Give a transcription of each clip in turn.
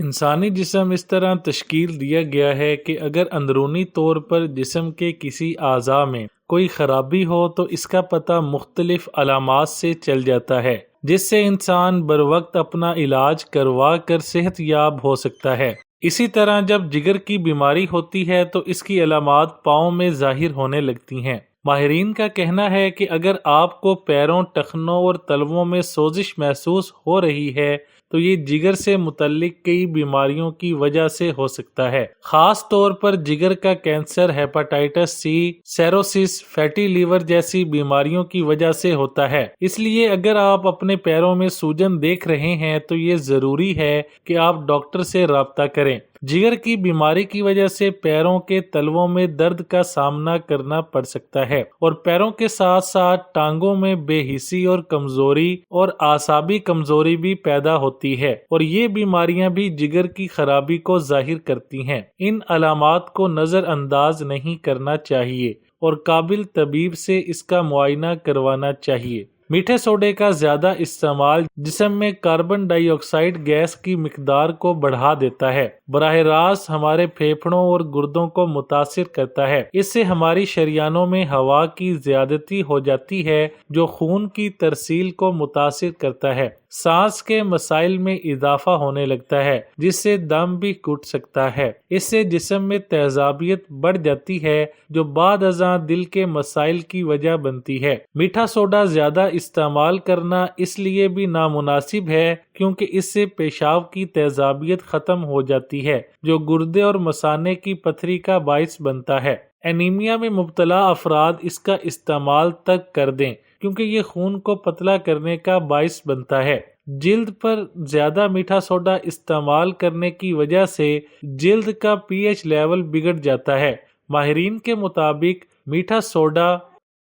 انسانی جسم اس طرح تشکیل دیا گیا ہے کہ اگر اندرونی طور پر جسم کے کسی اعضاء میں کوئی خرابی ہو تو اس کا پتہ مختلف علامات سے چل جاتا ہے، جس سے انسان بروقت اپنا علاج کروا کر صحت یاب ہو سکتا ہے۔ اسی طرح جب جگر کی بیماری ہوتی ہے تو اس کی علامات پاؤں میں ظاہر ہونے لگتی ہیں۔ ماہرین کا کہنا ہے کہ اگر آپ کو پیروں، ٹخنوں اور تلووں میں سوزش محسوس ہو رہی ہے تو یہ جگر سے متعلق کئی بیماریوں کی وجہ سے ہو سکتا ہے، خاص طور پر جگر کا cancer, hepatitis C, cirrhosis, fatty liver جیسی بیماریوں کی وجہ سے ہوتا ہے۔ اس لیے اگر آپ اپنے پیروں میں سوجن دیکھ رہے ہیں تو یہ ضروری ہے کہ آپ ڈاکٹر سے رابطہ کریں۔ جگر کی بیماری کی وجہ سے پیروں کے تلووں میں درد کا سامنا کرنا پڑ سکتا ہے اور پیروں کے ساتھ ساتھ ٹانگوں میں بے حسی اور کمزوری اور اعصابی کمزوری بھی پیدا ہوتی ہے، اور یہ بیماریاں بھی جگر کی خرابی کو ظاہر کرتی ہیں۔ ان علامات کو نظر انداز نہیں کرنا چاہیے اور قابل طبیب سے اس کا معائنہ کروانا چاہیے۔ میٹھے سوڈے کا زیادہ استعمال جسم میں کاربن ڈائی آکسائیڈ گیس کی مقدار کو بڑھا دیتا ہے، براہ راست ہمارے پھیپھڑوں اور گردوں کو متاثر کرتا ہے۔ اس سے ہماری شریانوں میں ہوا کی زیادتی ہو جاتی ہے جو خون کی ترسیل کو متاثر کرتا ہے۔ سانس کے مسائل میں اضافہ ہونے لگتا ہے جس سے دم بھی گھٹ سکتا ہے۔ اس سے جسم میں تیزابیت بڑھ جاتی ہے جو بعد ازاں دل کے مسائل کی وجہ بنتی ہے۔ میٹھا سوڈا زیادہ استعمال کرنا اس لیے بھی نامناسب ہے کیونکہ اس سے پیشاب کی تیزابیت ختم ہو جاتی ہے جو گردے اور مثانے کی پتھری کا باعث بنتا ہے۔ اینیمیا میں مبتلا افراد اس کا استعمال تک کر دیں کیونکہ یہ خون کو پتلا کرنے کا باعث بنتا ہے۔ جلد پر زیادہ میٹھا سوڈا استعمال کرنے کی وجہ سے جلد کا پی ایچ لیول بگڑ جاتا ہے۔ ماہرین کے مطابق میٹھا سوڈا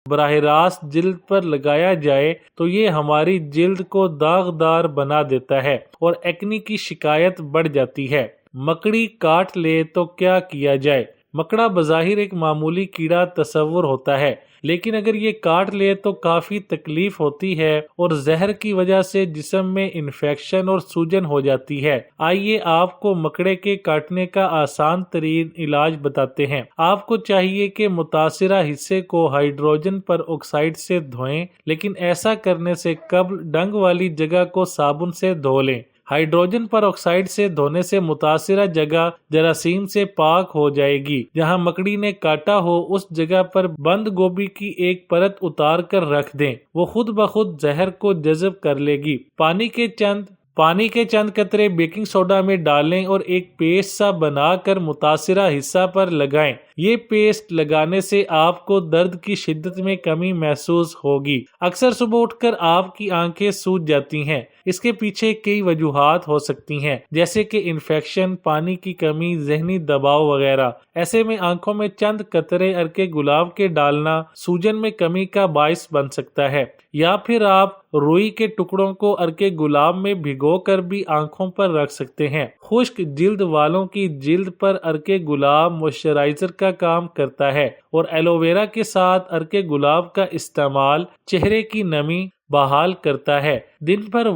براہ راست جلد پر لگایا جائے تو یہ ہماری جلد کو داغدار بنا دیتا ہے اور ایکنی کی شکایت بڑھ جاتی ہے۔ مکڑی کاٹ لے تو کیا کیا جائے؟ مکڑا بظاہر ایک معمولی کیڑا تصور ہوتا ہے، لیکن اگر یہ کاٹ لے تو کافی تکلیف ہوتی ہے اور زہر کی وجہ سے جسم میں انفیکشن اور سوجن ہو جاتی ہے۔ آئیے آپ کو مکڑے کے کاٹنے کا آسان ترین علاج بتاتے ہیں۔ آپ کو چاہیے کہ متاثرہ حصے کو ہائیڈروجن پر آکسائڈ سے دھوئیں، لیکن ایسا کرنے سے قبل ڈنگ والی جگہ کو صابن سے دھو لیں۔ ہائیڈروجن پر آکسائڈ سے دھونے سے متاثرہ جگہ جراثیم سے پاک ہو جائے گی۔ جہاں مکڑی نے کاٹا ہو اس جگہ پر بند گوبھی کی ایک پرت اتار کر رکھ دیں، وہ خود بخود زہر کو جذب کر لے گی۔ پانی کے چند قطرے بیکنگ سوڈا میں ڈالیں اور ایک پیسٹ سا بنا کر متاثرہ حصہ پر لگائیں۔ یہ پیسٹ لگانے سے آپ کو درد کی شدت میں کمی محسوس ہوگی۔ اکثر صبح اٹھ کر آپ کی آنکھیں سوج جاتی ہیں۔ اس کے پیچھے کئی وجوہات ہو سکتی ہیں جیسے کہ انفیکشن، پانی کی کمی، ذہنی دباؤ وغیرہ۔ ایسے میں آنکھوں میں چند قطرے عرق گلاب کے ڈالنا سوجن میں کمی کا باعث بن سکتا ہے، یا پھر آپ روئی کے ٹکڑوں کو عرق گلاب میں بھگو کر بھی آنکھوں پر رکھ سکتے ہیں۔ خشک جلد والوں کی جلد پر عرق گلاب موئسچرائزر کا کام کرتا ہے اور ایلو ویرا کے ساتھ عرق گلاب کا استعمال چہرے کی نمی بحال کرتا ہے۔ دن بھر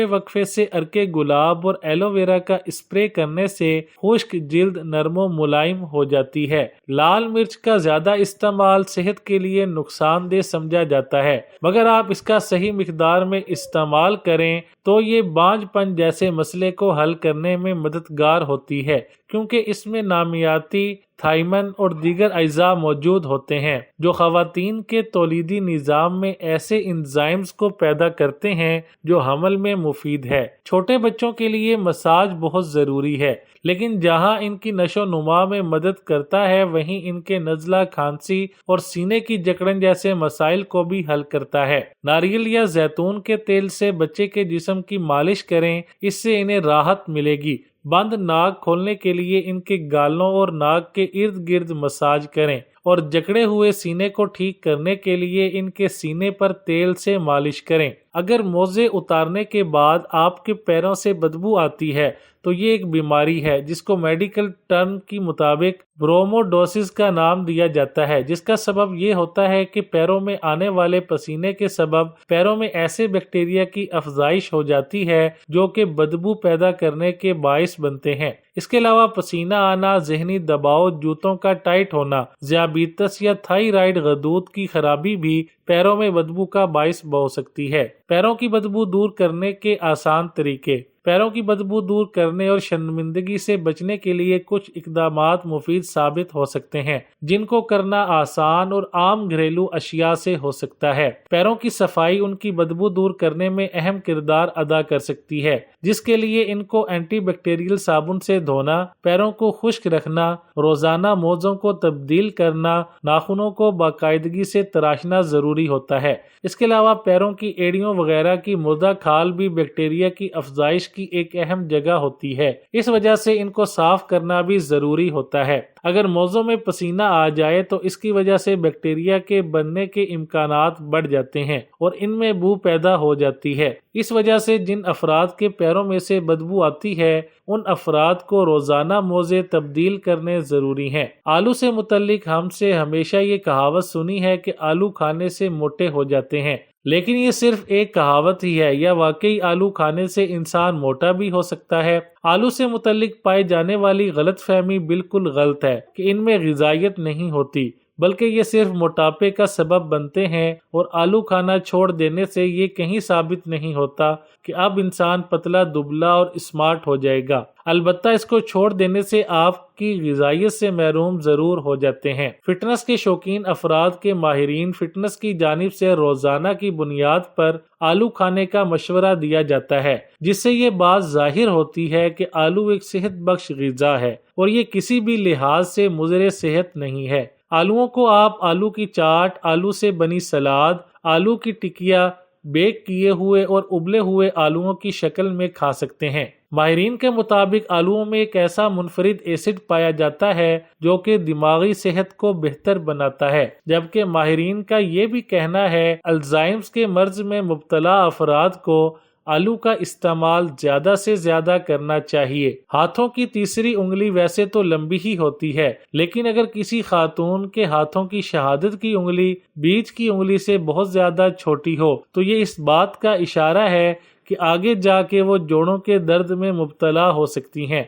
وقفے سے عرق گلاب اور ایلو ویرا کا اسپرے کرنے سے خشک جلد نرم و ملائم ہو جاتی ہے۔ لال مرچ کا زیادہ استعمال صحت کے لیے نقصان دہ سمجھا جاتا ہے، مگر آپ اس کا صحیح مقدار میں استعمال کریں تو یہ بانجھ پن جیسے مسئلے کو حل کرنے میں مددگار ہوتی ہے، کیونکہ اس میں نامیاتی تھائمن اور دیگر اجزاء موجود ہوتے ہیں جو خواتین کے تولیدی نظام میں ایسے انزائمز کو پیدا کرتے ہیں جو حمل میں مفید ہے۔ چھوٹے بچوں کے لیے مساج بہت ضروری ہے، لیکن جہاں ان کی نشو و نما میں مدد کرتا ہے وہیں ان کے نزلہ، کھانسی اور سینے کی جکڑن جیسے مسائل کو بھی حل کرتا ہے۔ ناریل یا زیتون کے تیل سے بچے کے جسم کی مالش کریں، اس سے انہیں راحت ملے گی۔ بند ناک کھولنے کے لیے ان کے گالوں اور ناک کے ارد گرد مساج کریں اور جکڑے ہوئے سینے کو ٹھیک کرنے کے لیے ان کے سینے پر تیل سے مالش کریں۔ اگر موزے اتارنے کے بعد آپ کے پیروں سے بدبو آتی ہے تو یہ ایک بیماری ہے جس کو میڈیکل ٹرم کی مطابق بروموڈوسس کا نام دیا جاتا ہے، جس کا سبب یہ ہوتا ہے کہ پیروں میں آنے والے پسینے کے سبب پیروں میں ایسے بیکٹیریا کی افزائش ہو جاتی ہے جو کہ بدبو پیدا کرنے کے باعث بنتے ہیں۔ اس کے علاوہ پسینہ آنا، ذہنی دباؤ، جوتوں کا ٹائٹ ہونا، ذیابیطس یا تھائرائیڈ غدود کی خرابی بھی پیروں میں بدبو کا باعث ہو سکتی ہے۔ پیروں کی بدبو دور کرنے کے آسان طریقے۔ پیروں کی بدبو دور کرنے اور شرمندگی سے بچنے کے لیے کچھ اقدامات مفید ثابت ہو سکتے ہیں جن کو کرنا آسان اور عام گھریلو اشیاء سے ہو سکتا ہے۔ پیروں کی صفائی ان کی بدبو دور کرنے میں اہم کردار ادا کر سکتی ہے، جس کے لیے ان کو اینٹی بیکٹیریل صابن سے دھونا، پیروں کو خشک رکھنا، روزانہ موزوں کو تبدیل کرنا، ناخنوں کو باقاعدگی سے تراشنا ضروری ہوتا ہے۔ اس کے علاوہ پیروں کی ایڑیوں وغیرہ کی مردہ کھال بھی بیکٹیریا کی افزائش کی ایک اہم جگہ ہوتی ہے، اس وجہ سے ان کو صاف کرنا بھی ضروری ہوتا ہے۔ اگر موزوں میں پسینہ آ جائے تو اس کی وجہ سے بیکٹیریا کے بننے کے امکانات بڑھ جاتے ہیں اور ان میں بو پیدا ہو جاتی ہے۔ اس وجہ سے جن افراد کے پیروں میں سے بدبو آتی ہے ان افراد کو روزانہ موزے تبدیل کرنے ضروری ہیں۔ آلو سے متعلق ہم سے ہمیشہ یہ کہاوت سنی ہے کہ آلو کھانے سے موٹے ہو جاتے ہیں، لیکن یہ صرف ایک کہاوت ہی ہے یا واقعی آلو کھانے سے انسان موٹا بھی ہو سکتا ہے؟ آلو سے متعلق پائی جانے والی غلط فہمی بالکل غلط ہے کہ ان میں غذائیت نہیں ہوتی، بلکہ یہ صرف موٹاپے کا سبب بنتے ہیں، اور آلو کھانا چھوڑ دینے سے یہ کہیں ثابت نہیں ہوتا کہ اب انسان پتلا دبلا اور اسمارٹ ہو جائے گا۔ البتہ اس کو چھوڑ دینے سے آپ کی غذائیت سے محروم ضرور ہو جاتے ہیں۔ فٹنس کے شوقین افراد کے ماہرین فٹنس کی جانب سے روزانہ کی بنیاد پر آلو کھانے کا مشورہ دیا جاتا ہے، جس سے یہ بات ظاہر ہوتی ہے کہ آلو ایک صحت بخش غذا ہے اور یہ کسی بھی لحاظ سے مضر صحت نہیں ہے۔ آلوؤں کو آپ آلو کی چاٹ، آلو سے بنی سلاد، آلو کی ٹکیا، بیک کیے ہوئے اور ابلے ہوئے آلوؤں کی شکل میں کھا سکتے ہیں۔ ماہرین کے مطابق آلوؤں میں ایک ایسا منفرد ایسڈ پایا جاتا ہے جو کہ دماغی صحت کو بہتر بناتا ہے، جبکہ ماہرین کا یہ بھی کہنا ہے الزائمر کے مرض میں مبتلا افراد کو آلو کا استعمال زیادہ سے زیادہ کرنا چاہیے۔ ہاتھوں کی تیسری انگلی ویسے تو لمبی ہی ہوتی ہے، لیکن اگر کسی خاتون کے ہاتھوں کی شہادت کی انگلی بیچ کی انگلی سے بہت زیادہ چھوٹی ہو تو یہ اس بات کا اشارہ ہے کہ آگے جا کے وہ جوڑوں کے درد میں مبتلا ہو سکتی ہیں۔